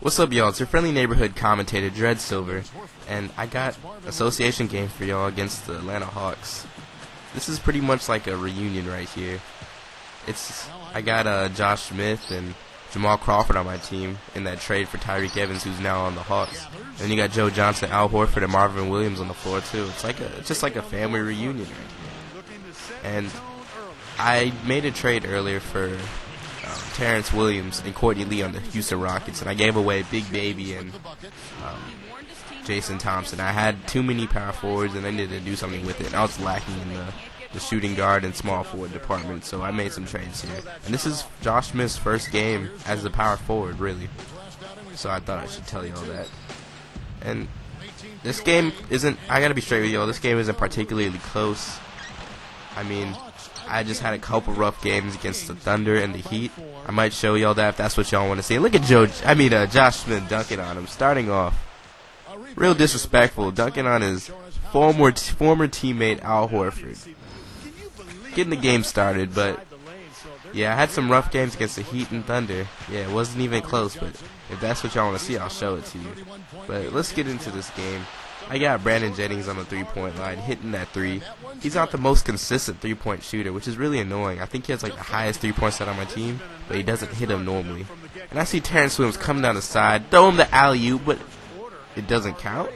What's up, y'all? It's your friendly neighborhood commentator, DreadSilver, and I got association game for y'all against the Atlanta Hawks. This is pretty much like a reunion right here. I got Josh Smith and Jamal Crawford on my team in that trade for Tyreke Evans, who's now on the Hawks. And then you got Joe Johnson, Al Horford, and Marvin Williams on the floor too. It's like just like a family reunion right here. And I made a trade earlier for Terrence Williams and Courtney Lee on the Houston Rockets, and I gave away Big Baby and Jason Thompson. I had too many power forwards, and I needed to do something with it. And I was lacking in the shooting guard and small forward department, so I made some trades here. And this is Josh Smith's first game as a power forward, really. So I thought I should tell you all that. And this game isn't, I gotta be straight with y'all, this game isn't particularly close. I mean, I just had a couple rough games against the Thunder and the Heat. I might show y'all that if that's what y'all want to see. Look at Josh Smith dunking on him, starting off. Real disrespectful, dunking on his former teammate Al Horford. Getting the game started, but yeah, I had some rough games against the Heat and Thunder. Yeah, it wasn't even close, but if that's what y'all want to see, I'll show it to you. But let's get into this game. I got Brandon Jennings on the three-point line, hitting that three. He's not the most consistent three-point shooter, which is really annoying. I think he has like the highest three-point shot on my team, but he doesn't hit them normally. And I see Terrence Williams coming down the side, throw him the alley-oop, but it doesn't count?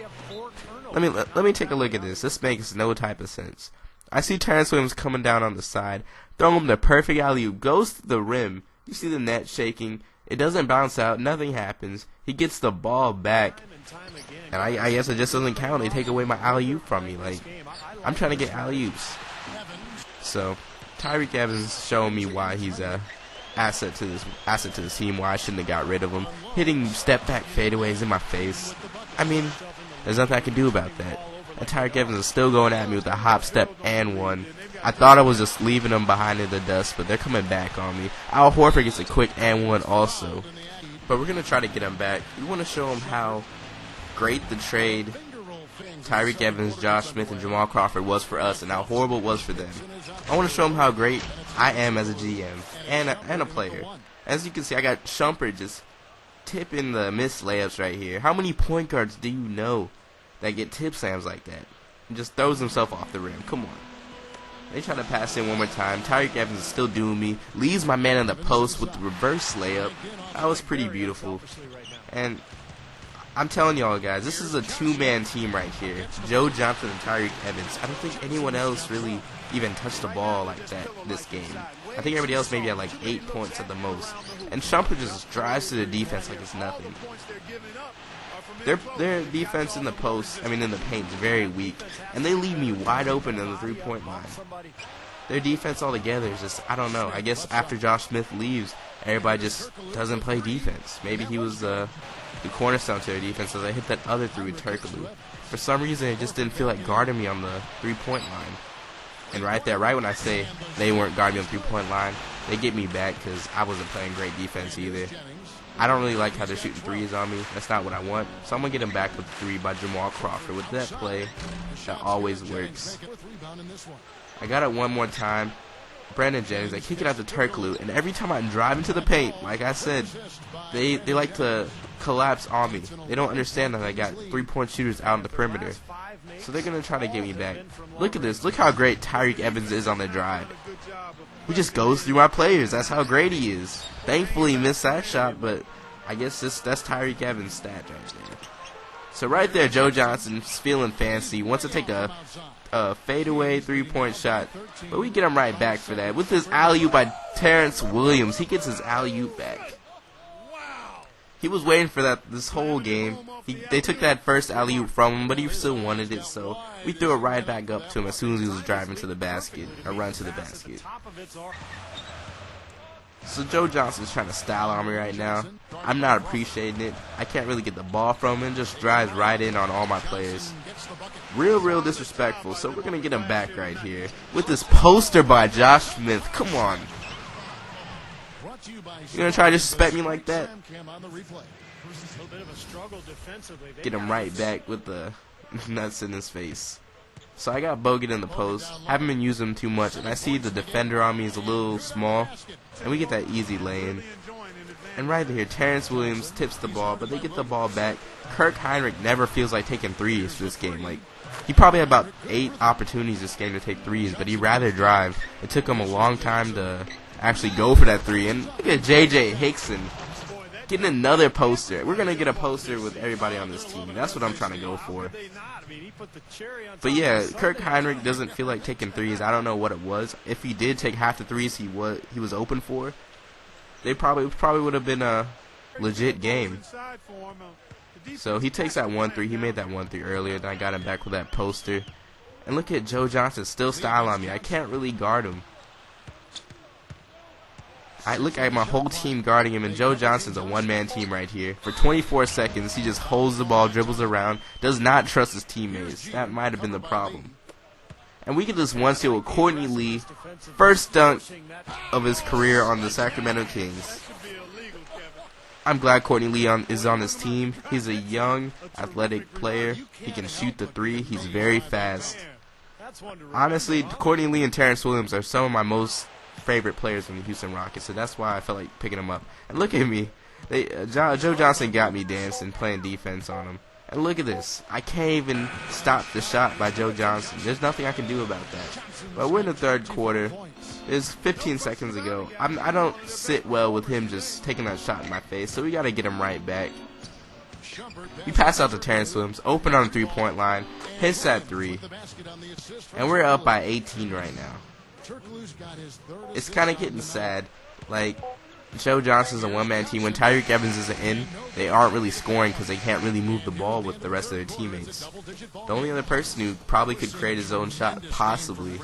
Let me take a look at this. This makes no type of sense. I see Terrence Williams coming down on the side, throw him the perfect alley-oop, goes to the rim. You see the net shaking. It doesn't bounce out. Nothing happens. He gets the ball back. And I guess it just doesn't count. They take away my alley-oop from me. Like, I'm trying to get alley-oops. So, Tyreke Evans showing me why he's a asset to this team, why I shouldn't have got rid of him. Hitting step-back fadeaways in my face. I mean, there's nothing I can do about that. And Tyreke Evans is still going at me with a hop, step, and one. I thought I was just leaving them behind in the dust, but they're coming back on me. Al Horford gets a quick and one also. But we're going to try to get him back. We want to show him how great the trade Tyreke Evans, Josh Smith, and Jamal Crawford was for us, and how horrible it was for them. I want to show him how great I am as a GM and a player. As you can see, I got Shumpert just tipping the missed layups right here. How many point guards do you know that get tip slams like that? And just throws himself off the rim. Come on. They try to pass in one more time. Tyreke Evans is still doing me. Leaves my man in the post with the reverse layup. That was pretty beautiful. And I'm telling y'all guys, this is a two-man team right here. Joe Johnson and Tyreke Evans. I don't think anyone else really even touched the ball like that this game. I think everybody else maybe had like 8 points at the most. And Shumpert just drives to the defense like it's nothing. Their defense in the post, in the paint, is very weak. And they leave me wide open in the three-point line. Their defense altogether is just, I don't know. I guess after Josh Smith leaves, everybody just doesn't play defense. Maybe he was the cornerstone to their defense as I hit that other three with Turkoglu. For some reason, it just didn't feel like guarding me on the three-point line. And right when I say they weren't guarding me on the three-point line, they get me back because I wasn't playing great defense either. I don't really like how they're shooting threes on me. That's not what I want. So I'm going to get him back with three by Jamal Crawford. With that play, that always works. I got it one more time. Brandon Jennings, I kick it out to Turkoglu, and every time I drive into the paint, like I said, they like to collapse on me. They don't understand that I got three-point shooters out on the perimeter. So they're going to try to get me back. Look at this. Look how great Tyreke Evans is on the drive. He just goes through my players. That's how great he is. Thankfully, he missed that shot, but I guess that's Tyreke Evans' stat right there. So right there, Joe Johnson's feeling fancy. Wants to take a fadeaway three-point shot, but we get him right back for that. With his alley-oop by Terrence Williams, he gets his alley-oop back. He was waiting for that this whole game. They took that first alley-oop from him, but he still wanted it, so we threw it right back up to him as soon as he was driving to the basket, or run to the basket. So Joe Johnson's trying to style on me right now. I'm not appreciating it. I can't really get the ball from him. Just drives right in on all my players. Real disrespectful. So we're going to get him back right here with this poster by Josh Smith. Come on. You're going to try to disrespect me like that? Get him right back with the nuts in his face. So I got Bogut in the post. Haven't been using him too much, and I see the defender on me is a little small, and we get that easy lay-in. And right here, Terrence Williams tips the ball, but they get the ball back. Kirk Heinrich never feels like taking threes for this game. Like, he probably had about 8 opportunities this game to take threes, but he'd rather drive. It took him a long time to actually go for that three. And look at J.J. Hickson getting another poster. We're going to get a poster with everybody on this team. That's what I'm trying to go for. But yeah, Kirk Heinrich doesn't feel like taking threes. I don't know what it was. If he did take half the threes he was open for, they probably would have been a legit game. So he takes that 1-3. He made that 1-3 earlier. Then I got him back with that poster. And look at Joe Johnson still styling on me. I can't really guard him. I look at my whole team guarding him, and Joe Johnson's a one-man team right here. For 24 seconds, he just holds the ball, dribbles around, does not trust his teammates. That might have been the problem. And we get this one steal with Courtney Lee, first dunk of his career on the Sacramento Kings. I'm glad Courtney Lee is on this team. He's a young, athletic player. He can shoot the three. He's very fast. Honestly, Courtney Lee and Terrence Williams are some of my most favorite players from the Houston Rockets, so that's why I felt like picking them up. And look at me. Joe Johnson got me dancing, playing defense on him. And look at this. I can't even stop the shot by Joe Johnson. There's nothing I can do about that. But we're in the third quarter. It's 15 seconds ago. I don't sit well with him just taking that shot in my face, so we got to get him right back. We pass out to Terrence Williams, open on the three-point line, hits that three, and we're up by 18 right now. It's kind of getting sad. Like, Joe Johnson's a one-man team. When Tyreke Evans isn't in, they aren't really scoring because they can't really move the ball with the rest of their teammates. The only other person who probably could create his own shot, possibly,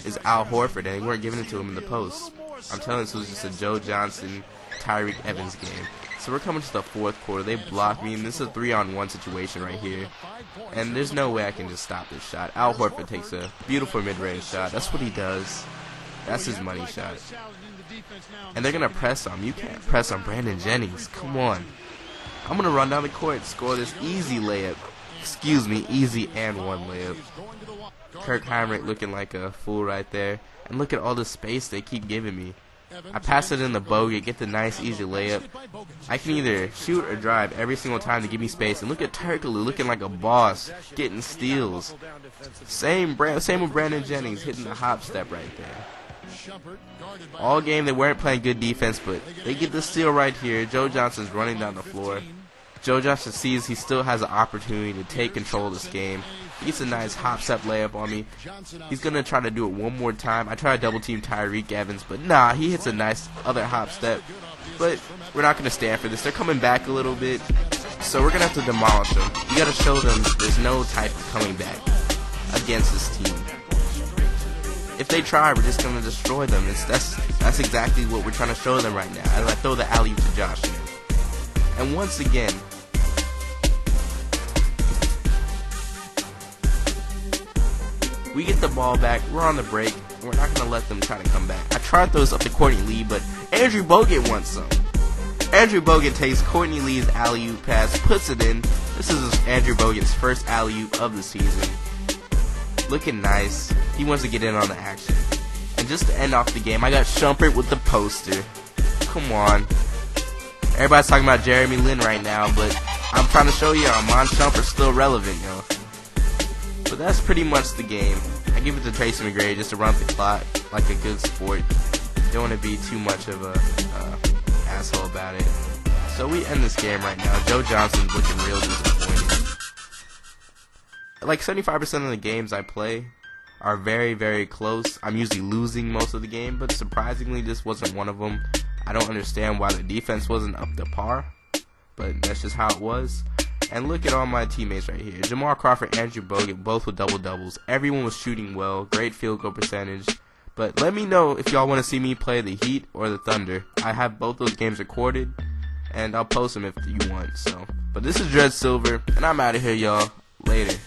is Al Horford, and they weren't giving it to him in the post. I'm telling you, this was just a Joe Johnson, Tyreke Evans game. So we're coming to the fourth quarter. They block me, and this is a 3-on-1 situation right here. And there's no way I can just stop this shot. Al Horford takes a beautiful mid-range shot. That's what he does. That's his money shot. And they're going to press on him. You can't press on Brandon Jennings. Come on. I'm going to run down the court and score this easy layup. Excuse me, easy and one layup. Kirk Heinrich looking like a fool right there. And look at all the space they keep giving me. I pass it in the bogey, get the nice easy layup. I can either shoot or drive every single time to give me space. And look at Turkoglu looking like a boss, getting steals. Same with Brandon Jennings hitting the hop step right there. All game they weren't playing good defense, but they get the steal right here. Joe Johnson's running down the floor. Joe Johnson sees he still has an opportunity to take control of this game. He gets a nice hop step layup on me. He's going to try to do it one more time. I try to double team Tyreke Evans, but nah, he hits a nice other hop step. But we're not going to stand for this. They're coming back a little bit, so we're going to have to demolish them. You got to show them there's no type of coming back against this team. If they try, we're just going to destroy them. That's exactly what we're trying to show them right now. As I throw the alley-oop to Josh. And once again, we get the ball back. We're on the break. We're not going to let them try to come back. I tried to throw this up to Courtney Lee, but Andrew Bogut wants some. Andrew Bogut takes Courtney Lee's alley-oop pass, puts it in. This is Andrew Bogut's first alley-oop of the season. Looking nice. He wants to get in on the action. And just to end off the game, I got Shumpert with the poster. Come on. Everybody's talking about Jeremy Lin right now, but I'm trying to show you Mon Shumpert's still relevant, yo. But that's pretty much the game. I give it to Tracy McGrady just to run the clock like a good sport. Don't want to be too much of a asshole about it. So we end this game right now. Joe Johnson's looking real disappointed. Like 75% of the games I play are very, very close. I'm usually losing most of the game, but surprisingly this wasn't one of them. I don't understand why the defense wasn't up to par, but that's just how it was. And look at all my teammates right here. Jamal Crawford, Andrew Bogut, both with double-doubles. Everyone was shooting well, great field goal percentage. But let me know if y'all want to see me play the Heat or the Thunder. I have both those games recorded, and I'll post them if you want. But this is Dread Silver, and I'm out of here, y'all. Later.